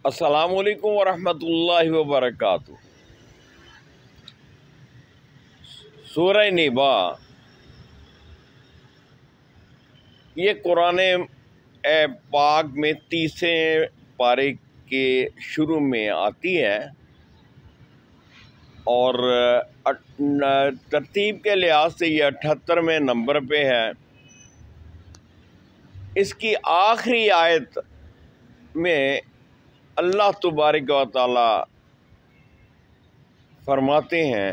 السلام علیکم ورحمۃ اللہ وبرکاتہ۔ سورہ نبا یہ قرآن پاک میں 30 پارے کے شروع میں آتی ہے اور ترتیب کے لحاظ سے یہ 78ویں نمبر پہ ہے۔ اس کی آخری آیت میں اللہ تبارک و تعالی فرماتے ہیں،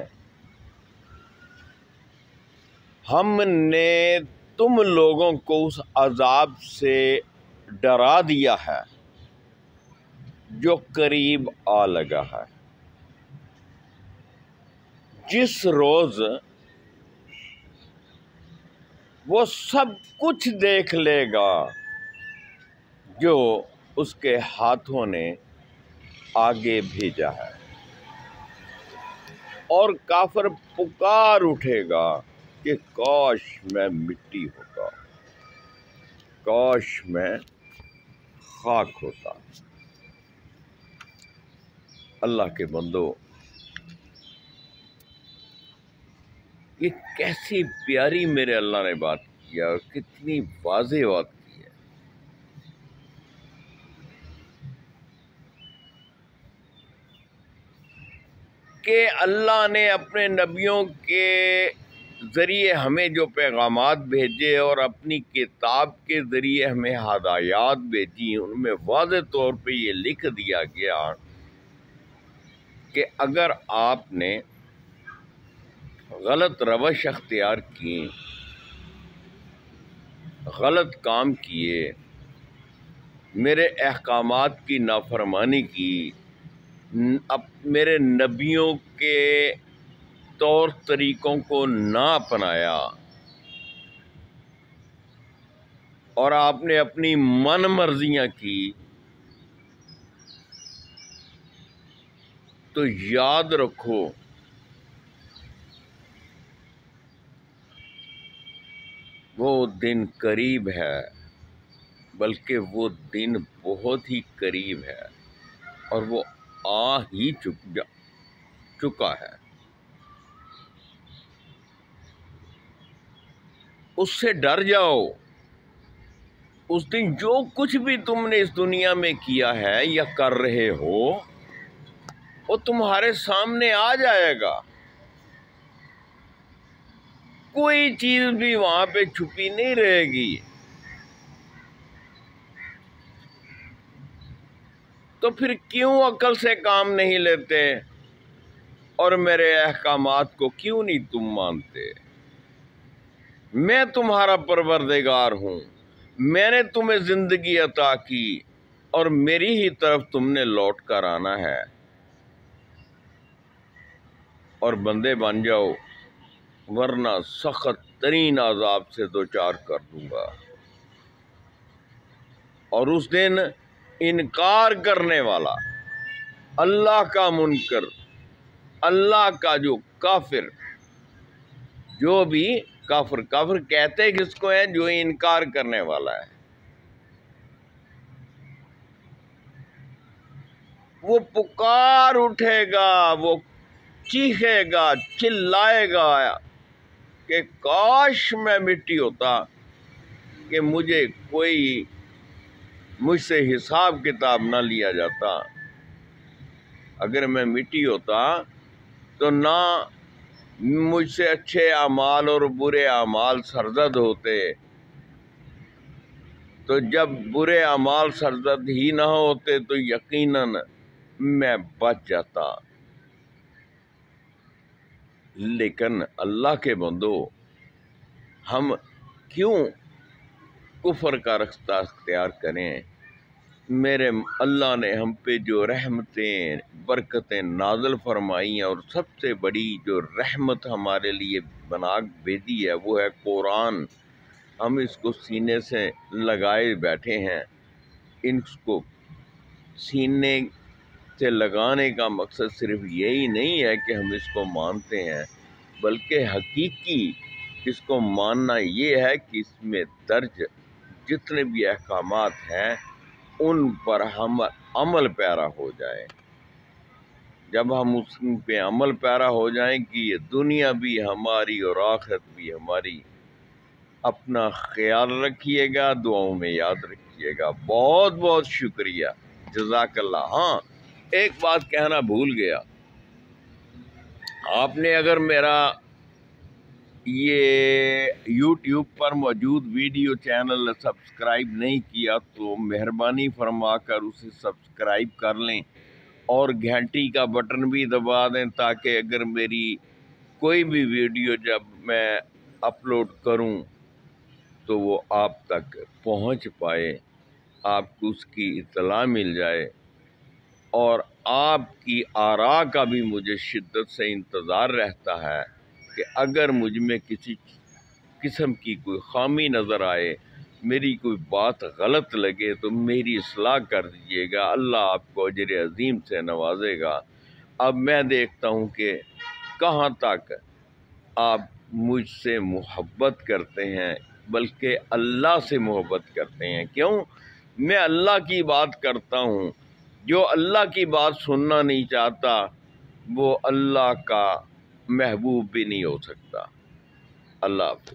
ہم نے تم لوگوں کو اس عذاب سے ڈرا دیا ہے جو قریب آ لگا ہے، جس روز وہ سب کچھ دیکھ لے گا جو اس کے ہاتھوں نے آگے بھیجا ہے، اور کافر پکار اٹھے گا کہ کاش میں مٹی ہوتا، کاش میں خاک ہوتا۔ اللہ کے بندو، یہ کیسی پیاری میرے اللہ نے بات کی ہے اور کتنی واضح بات کی ہے۔ کہ اللہ نے اپنے نبیوں کے ذریعے ہمیں جو پیغامات بھیجے اور اپنی کتاب کے ذریعے ہمیں ہدایات بھیجی، ان میں واضح طور پہ یہ لکھ دیا گیا کہ اگر آپ نے غلط روش اختیار کی، غلط کام کیے، میرے احکامات کی نافرمانی کی، میرے نبیوں کے طور طریقوں کو نہ اپنایا، اور آپ نے اپنی من مرضیاں کی، تو یاد رکھو وہ دن قریب ہے، بلکہ وہ دن بہت ہی قریب ہے اور وہ آ ہی چکا ہے۔ اس سے ڈر جاؤ۔ اس دن جو کچھ بھی تم نے اس دنیا میں کیا ہے یا کر رہے ہو، وہ تمہارے سامنے آ جائے گا۔ کوئی چیز بھی وہاں پہ چھپی نہیں رہے گی۔ تو پھر کیوں عقل سے کام نہیں لیتے اور میرے احکامات کو کیوں نہیں تم مانتے؟ میں تمہارا پروردگار ہوں، میں نے تمہیں زندگی عطا کی اور میری ہی طرف تم نے لوٹ کر آنا ہے، اور بندے بن جاؤ ورنہ سخت ترین عذاب سے دوچار کر دوں گا۔ اور اس دن انکار کرنے والا، اللہ کا منکر، اللہ کا جو کافر، جو بھی کافر کہتے کس کو ہے؟ جو انکار کرنے والا ہے، وہ پکار اٹھے گا، وہ چیخے گا، چلائے گا کہ کاش میں مٹی ہوتا، کہ مجھ سے حساب کتاب نہ لیا جاتا۔ اگر میں مٹی ہوتا تو نہ مجھ سے اچھے اعمال اور برے اعمال سرزد ہوتے، تو جب برے اعمال سرزد ہی نہ ہوتے تو یقیناً میں بچ جاتا۔ لیکن اللہ کے بندو، ہم کیوں کفر کا رستہ اختیار کریں؟ میرے اللہ نے ہم پہ جو رحمتیں، برکتیں نازل فرمائی ہیں، اور سب سے بڑی جو رحمت ہمارے لیے بنا بھیجی ہے وہ ہے قرآن۔ ہم اس کو سینے سے لگائے بیٹھے ہیں۔ اس کو سینے سے لگانے کا مقصد صرف یہی نہیں ہے کہ ہم اس کو مانتے ہیں، بلکہ حقیقی اس کو ماننا یہ ہے کہ اس میں درج جتنے بھی احکامات ہیں ان پر ہم عمل پیرا ہو جائے۔ جب ہم اس پہ عمل پیرا ہو جائیں کہ یہ دنیا بھی ہماری اور آخرت بھی ہماری۔ اپنا خیال رکھیے گا، دعاؤں میں یاد رکھیے گا۔ بہت بہت شکریہ، جزاک اللہ۔ ہاں، ایک بات کہنا بھول گیا، آپ نے اگر میرا یہ یوٹیوب پر موجود ویڈیو چینل سبسکرائب نہیں کیا تو مہربانی فرما کر اسے سبسکرائب کر لیں اور گھنٹی کا بٹن بھی دبا دیں، تاکہ اگر میری کوئی بھی ویڈیو جب میں اپلوڈ کروں تو وہ آپ تک پہنچ پائے، آپ کو اس کی اطلاع مل جائے۔ اور آپ کی آراء کا بھی مجھے شدت سے انتظار رہتا ہے کہ اگر مجھ میں کسی قسم کی کوئی خامی نظر آئے، میری کوئی بات غلط لگے تو میری اصلاح کر دیجیے گا، اللہ آپ کو اجر عظیم سے نوازے گا۔ اب میں دیکھتا ہوں کہ کہاں تک آپ مجھ سے محبت کرتے ہیں، بلکہ اللہ سے محبت کرتے ہیں۔ کیوں؟ میں اللہ کی بات کرتا ہوں، جو اللہ کی بات سننا نہیں چاہتا وہ اللہ کا محبوب بھی نہیں ہو سکتا۔ اللہ حافظ۔